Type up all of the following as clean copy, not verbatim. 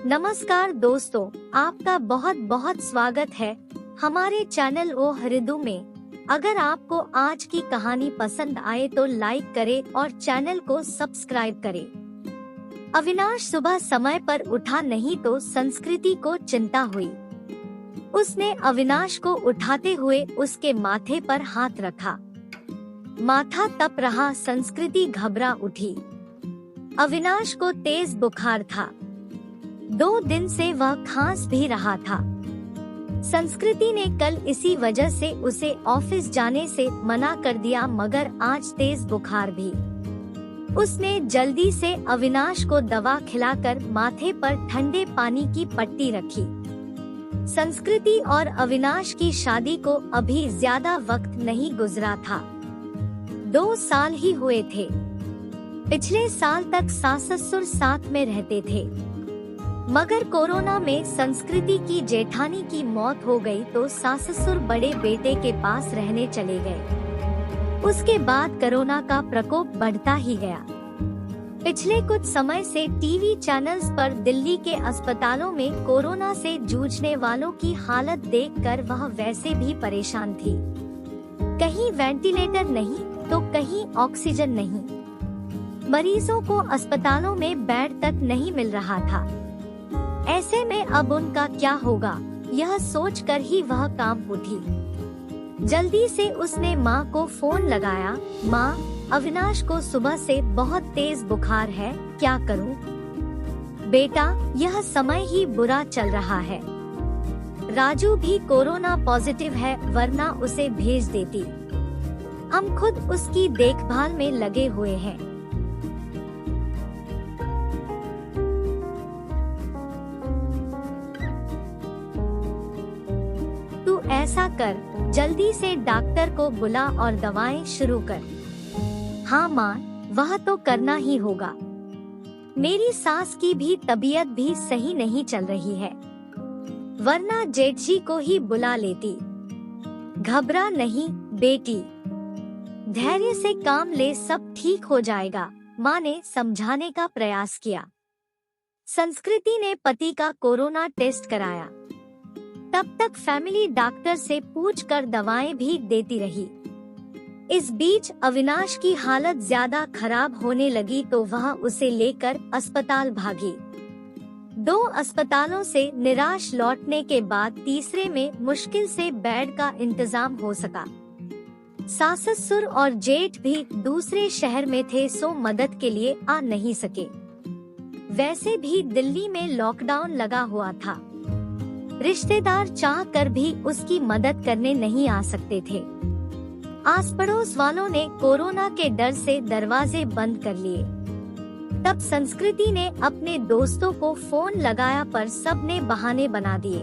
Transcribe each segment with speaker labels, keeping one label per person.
Speaker 1: नमस्कार दोस्तों, आपका बहुत बहुत स्वागत है हमारे चैनल ओ हृदय में। अगर आपको आज की कहानी पसंद आए तो लाइक करें और चैनल को सब्सक्राइब करें। अविनाश सुबह समय पर उठा नहीं तो संस्कृति को चिंता हुई। उसने अविनाश को उठाते हुए उसके माथे पर हाथ रखा। माथा तप रहा। संस्कृति घबरा उठी। अविनाश को तेज बुखार था। 2 दिन से वह खांस भी रहा था। संस्कृति ने कल इसी वजह से उसे ऑफिस जाने से मना कर दिया, मगर आज तेज बुखार भी। उसने जल्दी से अविनाश को दवा खिलाकर माथे पर ठंडे पानी की पट्टी रखी। संस्कृति और अविनाश की शादी को अभी ज्यादा वक्त नहीं गुजरा था। 2 साल ही हुए थे। पिछले साल तक सास ससुर साथ में रहते थे, मगर कोरोना में संस्कृति की जेठानी की मौत हो गई तो सास ससुर बड़े बेटे के पास रहने चले गए। उसके बाद कोरोना का प्रकोप बढ़ता ही गया। पिछले कुछ समय से टीवी चैनल्स पर दिल्ली के अस्पतालों में कोरोना से जूझने वालों की हालत देखकर वह वैसे भी परेशान थी। कहीं वेंटिलेटर नहीं तो कहीं ऑक्सीजन नहीं। मरीजों को अस्पतालों में बेड तक नहीं मिल रहा था। ऐसे में अब उनका क्या होगा, यह सोचकर ही वह काम उठी। जल्दी से उसने माँ को फोन लगाया। माँ, अविनाश को सुबह से बहुत तेज बुखार है, क्या करूँ? बेटा, यह समय ही बुरा चल रहा है। राजू भी कोरोना पॉजिटिव है, वरना उसे भेज देती। हम खुद उसकी देखभाल में लगे हुए हैं। ऐसा कर, जल्दी से डॉक्टर को बुला और दवाएं शुरू कर। हाँ माँ, वह तो करना ही होगा। मेरी सास की भी तबीयत भी सही नहीं चल रही है, वरना जेठ जी को ही बुला लेती। घबरा नहीं बेटी, धैर्य से काम ले, सब ठीक हो जाएगा, माँ ने समझाने का प्रयास किया। संस्कृति ने पति का कोरोना टेस्ट कराया। तब तक फैमिली डॉक्टर से पूछकर दवाएं भी देती रही। इस बीच अविनाश की हालत ज्यादा खराब होने लगी तो वह उसे लेकर अस्पताल भागी। 2 अस्पतालों से निराश लौटने के बाद तीसरे में मुश्किल से बेड का इंतजाम हो सका। सास ससुर और जेठ भी दूसरे शहर में थे, सो मदद के लिए आ नहीं सके। वैसे भी दिल्ली में लॉकडाउन लगा हुआ था। रिश्तेदार चाह कर भी उसकी मदद करने नहीं आ सकते थे। आस पड़ोस वालों ने कोरोना के डर से दरवाजे बंद कर लिए। तब संस्कृति ने अपने दोस्तों को फोन लगाया, पर सब ने बहाने बना दिए।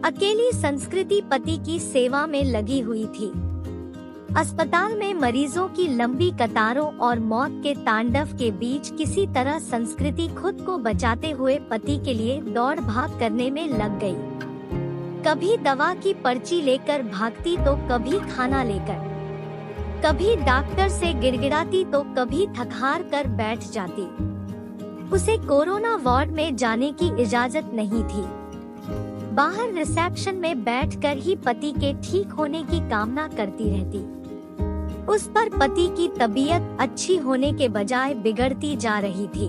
Speaker 1: अकेली संस्कृति पति की सेवा में लगी हुई थी। अस्पताल में मरीजों की लंबी कतारों और मौत के तांडव के बीच किसी तरह संस्कृति खुद को बचाते हुए पति के लिए दौड़ भाग करने में लग गई। कभी दवा की पर्ची लेकर भागती तो कभी खाना लेकर, कभी डॉक्टर से गिड़गिड़ाती तो कभी थकहार कर बैठ जाती। उसे कोरोना वार्ड में जाने की इजाजत नहीं थी। बाहर रिसेप्शन में बैठकर ही पति के ठीक होने की कामना करती रहती। उस पर पति की तबीयत अच्छी होने के बजाय बिगड़ती जा रही थी।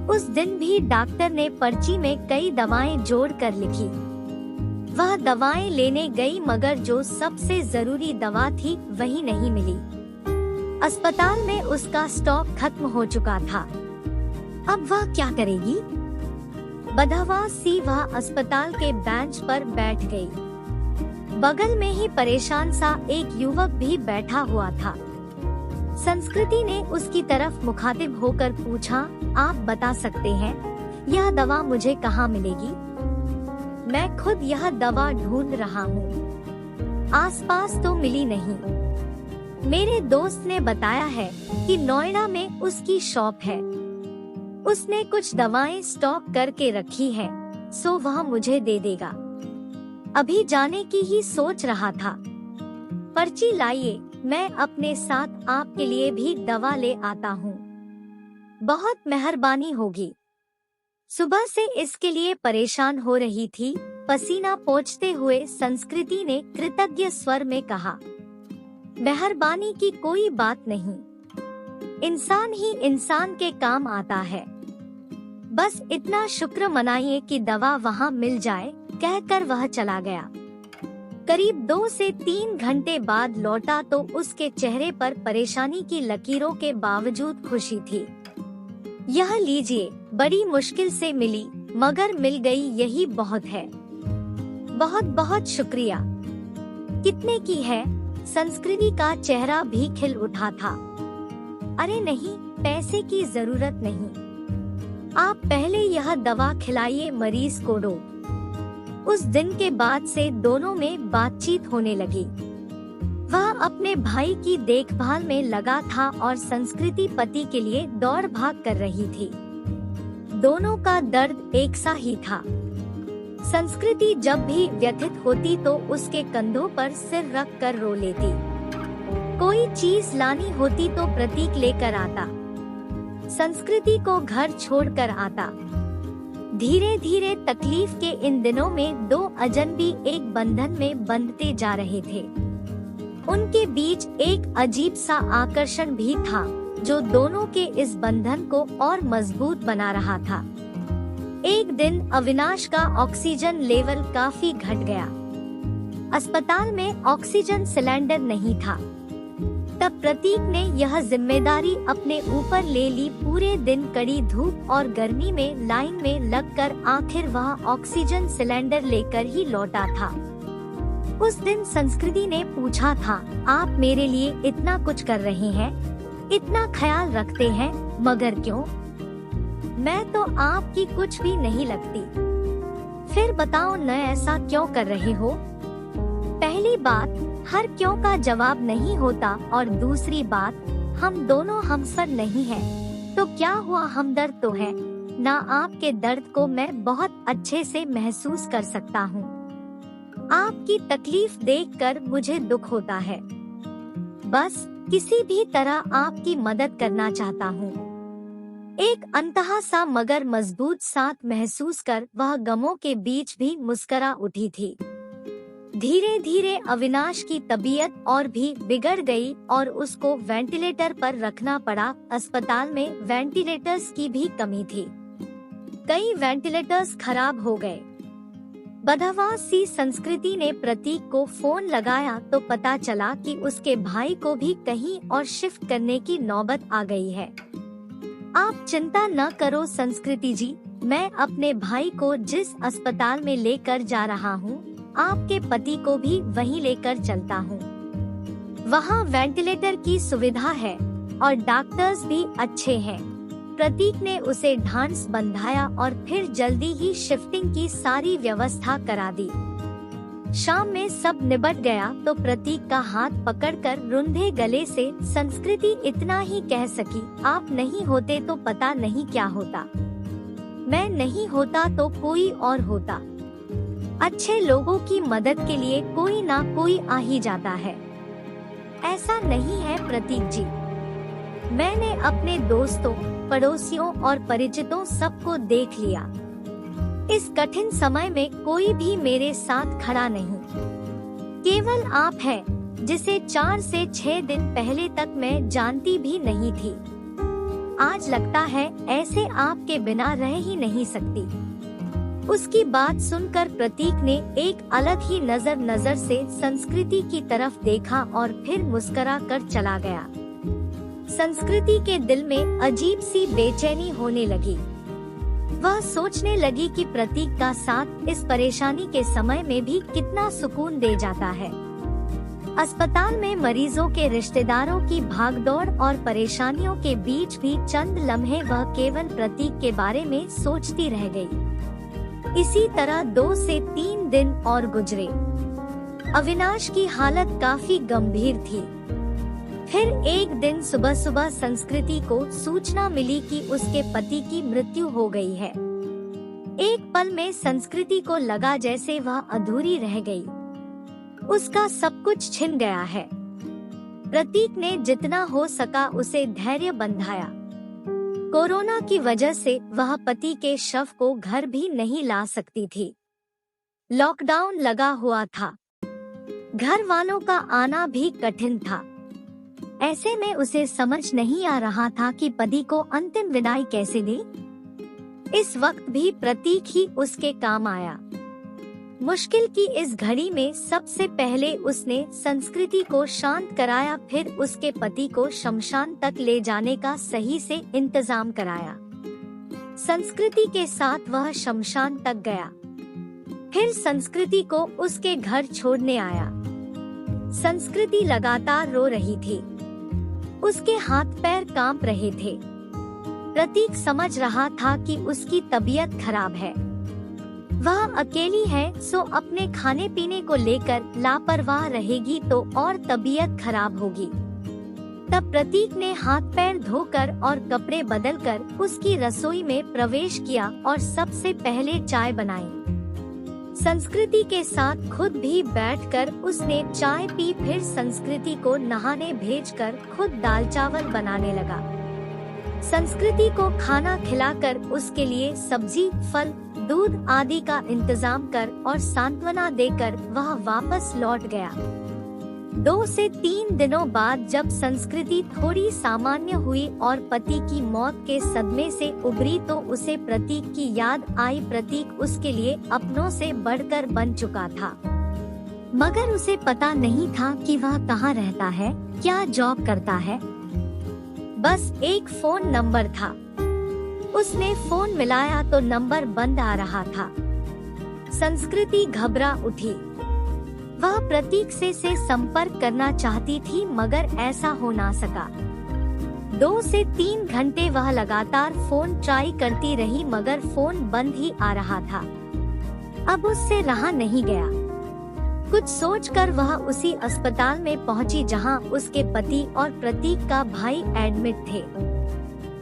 Speaker 1: उस दिन भी डॉक्टर ने पर्ची में कई दवाएं जोड़कर लिखी। वह दवाएं लेने गई, मगर जो सबसे जरूरी दवा थी वही नहीं मिली। अस्पताल में उसका स्टॉक खत्म हो चुका था। अब वह क्या करेगी? बदहवास सी वह अस्पताल के बेंच पर बैठ गई। बगल में ही परेशान सा एक युवक भी बैठा हुआ था। संस्कृति ने उसकी तरफ मुखातिब होकर पूछा, आप बता सकते हैं यह दवा मुझे कहाँ मिलेगी? मैं खुद यह दवा ढूंढ रहा हूँ, आसपास तो मिली नहीं। मेरे दोस्त ने बताया है कि नोएडा में उसकी शॉप है। उसने कुछ दवाएं स्टॉक करके रखी है, सो वह मुझे दे देगा। अभी जाने की ही सोच रहा था। पर्ची लाइए, मैं अपने साथ आपके लिए भी दवा ले आता हूँ। बहुत मेहरबानी होगी। सुबह से इसके लिए परेशान हो रही थी। पसीना पोंछते हुए संस्कृति ने कृतज्ञ स्वर में कहा, मेहरबानी की कोई बात नहीं, इंसान ही इंसान के काम आता है, बस इतना शुक्र मनाइए कि दवा वहाँ मिल जाए, कहकर वह चला गया। करीब 2 से 3 घंटे बाद लौटा तो उसके चेहरे पर परेशानी की लकीरों के बावजूद खुशी थी। यह लीजिए, बड़ी मुश्किल से मिली मगर मिल गई, यही बहुत है। बहुत बहुत शुक्रिया। कितने की है? संस्कृति का चेहरा भी खिल उठा था। अरे नहीं, पैसे की जरूरत नहीं, आप पहले यह दवा खिलाइए मरीज को। उस दिन के बाद से दोनों में बातचीत होने लगी। वह अपने भाई की देखभाल में लगा था और संस्कृति पति के लिए दौड़ भाग कर रही थी। दोनों का दर्द एक सा ही था। संस्कृति जब भी व्यथित होती तो उसके कंधों पर सिर रख कर रो लेती। कोई चीज लानी होती तो प्रतीक लेकर आता, संस्कृति को घर छोड़कर आता। धीरे धीरे तकलीफ के इन दिनों में 2 अजनबी एक बंधन में बंधते जा रहे थे। उनके बीच एक अजीब सा आकर्षण भी था जो दोनों के इस बंधन को और मजबूत बना रहा था। एक दिन अविनाश का ऑक्सीजन लेवल काफी घट गया। अस्पताल में ऑक्सीजन सिलेंडर नहीं था। तब प्रतीक ने यह जिम्मेदारी अपने ऊपर ले ली। पूरे दिन कड़ी धूप और गर्मी में लाइन में लगकर आखिर वह ऑक्सीजन सिलेंडर लेकर ही लौटा था। उस दिन संस्कृति ने पूछा था, आप मेरे लिए इतना कुछ कर रहे हैं, इतना ख्याल रखते हैं, मगर क्यों? मैं तो आपकी कुछ भी नहीं लगती। फिर बताओ न, ऐसा क्यों कर रहे हो? पहली बात, हर क्यों का जवाब नहीं होता, और दूसरी बात, हम दोनों हमसफर नहीं हैं, तो क्या हुआ, हमदर्द तो है ना। आपके दर्द को मैं बहुत अच्छे से महसूस कर सकता हूँ। आपकी तकलीफ देखकर मुझे दुख होता है। बस किसी भी तरह आपकी मदद करना चाहता हूँ। एक अनतहा सा मगर मजबूत साथ महसूस कर वह गमों के बीच भी मुस्करा उठी थी। धीरे धीरे अविनाश की तबीयत और भी बिगड़ गई और उसको वेंटिलेटर पर रखना पड़ा। अस्पताल में वेंटिलेटर्स की भी कमी थी। कई वेंटिलेटर्स खराब हो गए। बदहवास सी संस्कृति ने प्रतीक को फोन लगाया तो पता चला कि उसके भाई को भी कहीं और शिफ्ट करने की नौबत आ गई है। आप चिंता न करो संस्कृति जी, मैं अपने भाई को जिस अस्पताल में लेकर जा रहा हूँ, आपके पति को भी वहीं लेकर चलता हूँ। वहाँ वेंटिलेटर की सुविधा है और डॉक्टर्स भी अच्छे हैं। प्रतीक ने उसे ढांढस बंधाया और फिर जल्दी ही शिफ्टिंग की सारी व्यवस्था करा दी। शाम में सब निबट गया तो प्रतीक का हाथ पकड़कर रुंधे गले से संस्कृति इतना ही कह सकी, आप नहीं होते तो पता नहीं क्या होता। मैं नहीं होता तो कोई और होता। अच्छे लोगों की मदद के लिए कोई ना कोई आ ही जाता है। ऐसा नहीं है प्रतीक जी, मैंने अपने दोस्तों, पड़ोसियों और परिचितों सबको देख लिया। इस कठिन समय में कोई भी मेरे साथ खड़ा नहीं। केवल आप हैं, जिसे 4 से 6 दिन पहले तक मैं जानती भी नहीं थी। आज लगता है ऐसे आपके बिना रह ही नहीं सकती। उसकी बात सुनकर प्रतीक ने एक अलग ही नजर से संस्कृति की तरफ देखा और फिर मुस्कुरा कर चला गया। संस्कृति के दिल में अजीब सी बेचैनी होने लगी। वह सोचने लगी कि प्रतीक का साथ इस परेशानी के समय में भी कितना सुकून दे जाता है। अस्पताल में मरीजों के रिश्तेदारों की भागदौड़ और परेशानियों के बीच भी चंद लम्हे वह केवल प्रतीक के बारे में सोचती रह गई। इसी तरह 2 से 3 दिन और गुजरे। अविनाश की हालत काफी गंभीर थी। फिर एक दिन सुबह सुबह संस्कृति को सूचना मिली कि उसके पति की मृत्यु हो गई है। एक पल में संस्कृति को लगा जैसे वह अधूरी रह गई। उसका सब कुछ छिन गया है। प्रतीक ने जितना हो सका उसे धैर्य बंधाया। कोरोना की वजह से वह पति के शव को घर भी नहीं ला सकती थी। लॉकडाउन लगा हुआ था, घर वालों का आना भी कठिन था। ऐसे में उसे समझ नहीं आ रहा था कि पति को अंतिम विदाई कैसे दे। इस वक्त भी प्रतीक ही उसके काम आया। मुश्किल की इस घड़ी में सबसे पहले उसने संस्कृति को शांत कराया, फिर उसके पति को शमशान तक ले जाने का सही से इंतजाम कराया। संस्कृति के साथ वह शमशान तक गया, फिर संस्कृति को उसके घर छोड़ने आया। संस्कृति लगातार रो रही थी, उसके हाथ पैर कांप रहे थे। प्रतीक समझ रहा था कि उसकी तबीयत खराब है, वह अकेली है, सो अपने खाने पीने को लेकर लापरवाह रहेगी तो और तबीयत खराब होगी। तब प्रतीक ने हाथ पैर धोकर और कपड़े बदलकर उसकी रसोई में प्रवेश किया और सबसे पहले चाय बनाई। संस्कृति के साथ खुद भी बैठकर उसने चाय पी, फिर संस्कृति को नहाने भेजकर खुद दाल चावल बनाने लगा। संस्कृति को खाना खिलाकर उसके लिए सब्जी, फल, दूध आदि का इंतजाम कर और सांत्वना देकर वह वापस लौट गया। 2 से 3 दिनों बाद जब संस्कृति थोड़ी सामान्य हुई और पति की मौत के सदमे से उबरी तो उसे प्रतीक की याद आई। प्रतीक उसके लिए अपनों से बढ़कर बन चुका था, मगर उसे पता नहीं था कि वह कहाँ रहता है, क्या जॉब करता है। बस एक फोन नंबर था। उसने फोन मिलाया तो नंबर बंद आ रहा था। संस्कृति घबरा उठी। वह प्रतीक से संपर्क करना चाहती थी, मगर ऐसा हो ना सका। 2 से 3 घंटे वह लगातार फोन ट्राई करती रही, मगर फोन बंद ही आ रहा था। अब उससे रहा नहीं गया। कुछ सोचकर वह उसी अस्पताल में पहुंची जहां उसके पति और प्रतीक का भाई एडमिट थे।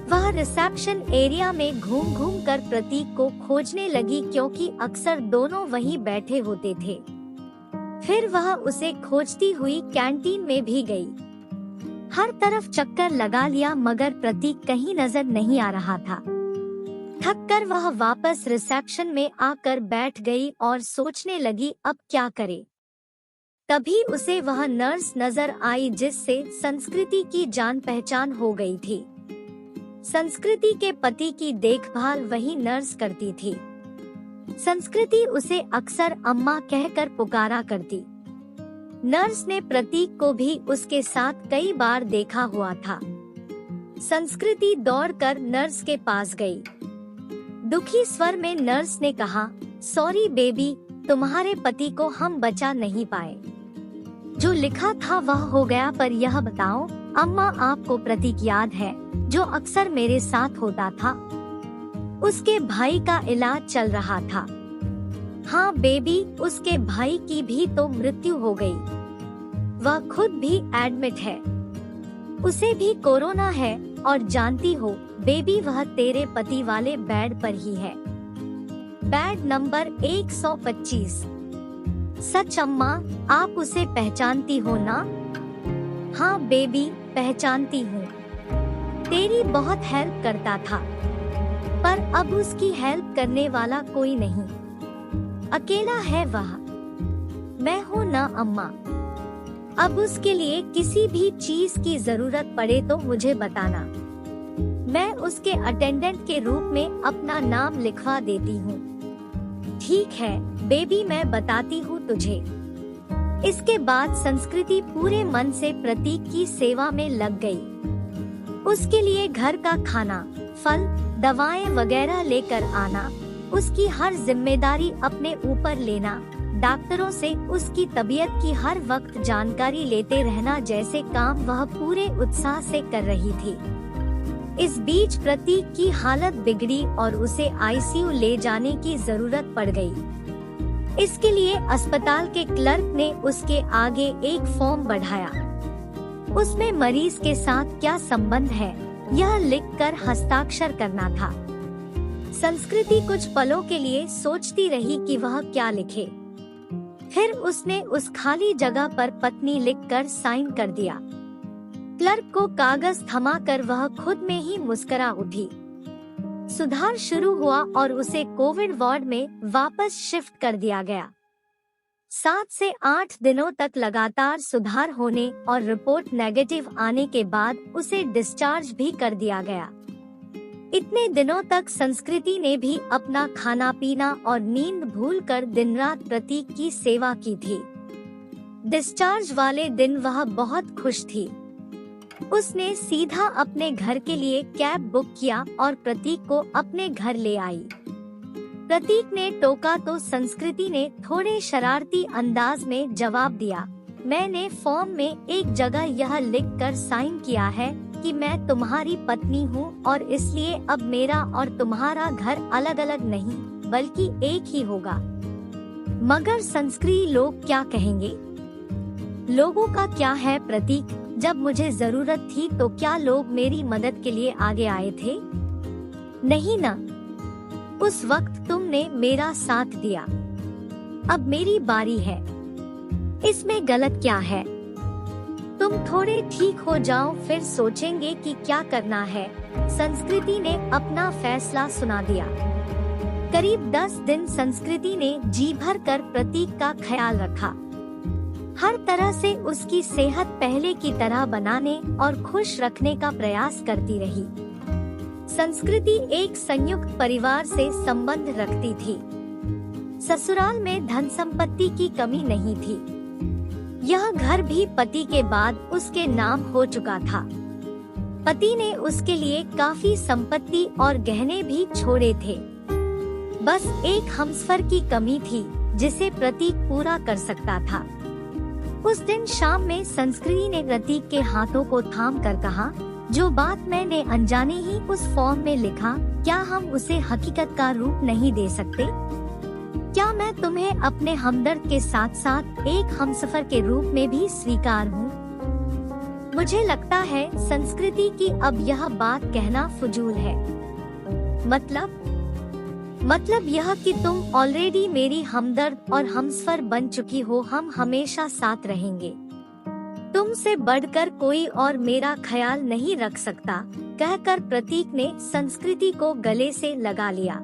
Speaker 1: वह रिसेप्शन एरिया में घूम घूम कर प्रतीक को खोजने लगी, क्योंकि अक्सर दोनों वहीं बैठे होते थे। फिर वह उसे खोजती हुई कैंटीन में भी गई। हर तरफ चक्कर लगा लिया, मगर प्रतीक कहीं नजर नहीं आ रहा था। थक कर वह वापस रिसेप्शन में आकर बैठ गई और सोचने लगी अब क्या करे। तभी उसे वह नर्स नजर आई जिससे संस्कृति की जान पहचान हो गई थी। संस्कृति के पति की देखभाल वही नर्स करती थी। संस्कृति उसे अक्सर अम्मा कहकर पुकारा करती। नर्स ने प्रतीक को भी उसके साथ कई बार देखा हुआ था। संस्कृति दौड़कर नर्स के पास गई। दुखी स्वर में नर्स ने कहा, सॉरी बेबी, तुम्हारे पति को हम बचा नहीं पाए। जो लिखा था वह हो गया, पर यह बताओ अम्मा, आपको प्रतीक याद है जो अक्सर मेरे साथ होता था? उसके भाई का इलाज चल रहा था। हाँ बेबी, उसके भाई की भी तो मृत्यु हो गई। वह खुद भी एडमिट है, उसे भी कोरोना है, और जानती हो बेबी, वह तेरे पति वाले बेड पर ही है, बेड नंबर 125। सच अम्मा, आप उसे पहचानती हो ना? हाँ बेबी, पहचानती हूँ। तेरी बहुत हेल्प करता था, पर अब उसकी हेल्प करने वाला कोई नहीं, अकेला है वह। मैं हूँ ना अम्मा। अब उसके लिए किसी भी चीज की जरूरत पड़े तो मुझे बताना, मैं उसके अटेंडेंट के रूप में अपना नाम लिखवा देती हूँ। ठीक है बेबी, मैं बताती हूँ तुझे। इसके बाद संस्कृति पूरे मन से प्रतीक की सेवा में लग गई। उसके लिए घर का खाना, फल, दवाएं वगैरह लेकर आना, उसकी हर जिम्मेदारी अपने ऊपर लेना, डॉक्टरों से उसकी तबीयत की हर वक्त जानकारी लेते रहना जैसे काम वह पूरे उत्साह से कर रही थी। इस बीच प्रतीक की हालत बिगड़ी और उसे आईसीयू ले जाने की जरूरत पड़ गई। इसके लिए अस्पताल के क्लर्क ने उसके आगे एक फॉर्म बढ़ाया। उसमें मरीज के साथ क्या संबंध है यह लिखकर हस्ताक्षर करना था। संस्कृति कुछ पलों के लिए सोचती रही कि वह क्या लिखे। फिर उसने उस खाली जगह पर पत्नी लिखकर साइन कर दिया। क्लर्क को कागज थमाकर वह खुद में ही मुस्कुरा उठी। सुधार शुरू हुआ और उसे कोविड वार्ड में वापस शिफ्ट कर दिया गया। 7 से 8 दिनों तक लगातार सुधार होने और रिपोर्ट नेगेटिव आने के बाद उसे डिस्चार्ज भी कर दिया गया। इतने दिनों तक संस्कृति ने भी अपना खाना पीना और नींद भूलकर दिन रात प्रतीक की सेवा की थी। डिस्चार्ज वाले दिन वह बहुत खुश थी। उसने सीधा अपने घर के लिए कैब बुक किया और प्रतीक को अपने घर ले आई। प्रतीक ने टोका तो संस्कृति ने थोड़े शरारती अंदाज में जवाब दिया, मैंने फॉर्म में एक जगह यह लिखकर साइन किया है कि मैं तुम्हारी पत्नी हूँ और इसलिए अब मेरा और तुम्हारा घर अलग अलग नहीं बल्कि एक ही होगा। मगर संस्कृति लोग क्या कहेंगे? लोगों का क्या है प्रतीक? जब मुझे जरूरत थी तो क्या लोग मेरी मदद के लिए आगे आए थे? नहीं ना। उस वक्त तुमने मेरा साथ दिया। अब मेरी बारी है। इसमें गलत क्या है? तुम थोड़े ठीक हो जाओ फिर सोचेंगे कि क्या करना है। संस्कृति ने अपना फैसला सुना दिया। करीब 10 दिन संस्कृति ने जी भर कर प्रतीक का ख्याल रखा। हर तरह से उसकी सेहत पहले की तरह बनाने और खुश रखने का प्रयास करती रही। संस्कृति एक संयुक्त परिवार से संबंध रखती थी। ससुराल में धन संपत्ति की कमी नहीं थी। यह घर भी पति के बाद उसके नाम हो चुका था। पति ने उसके लिए काफी संपत्ति और गहने भी छोड़े थे। बस एक हमसफर की कमी थी जिसे प्रतीक पूरा कर सकता था। उस दिन शाम में संस्कृति ने प्रतीक के हाथों को थाम कर कहा, जो बात मैंने अनजाने ही उस फॉर्म में लिखा, क्या हम उसे हकीकत का रूप नहीं दे सकते? क्या मैं तुम्हें अपने हमदर्द के साथ साथ एक हमसफर के रूप में भी स्वीकार हूँ? मुझे लगता है संस्कृति की अब यह बात कहना फजूल है। मतलब यह कि तुम ऑलरेडी मेरी हमदर्द और हमसफर बन चुकी हो। हम हमेशा साथ रहेंगे। तुमसे बढ़कर कोई और मेरा ख्याल नहीं रख सकता, कहकर प्रतीक ने संस्कृति को गले से लगा लिया।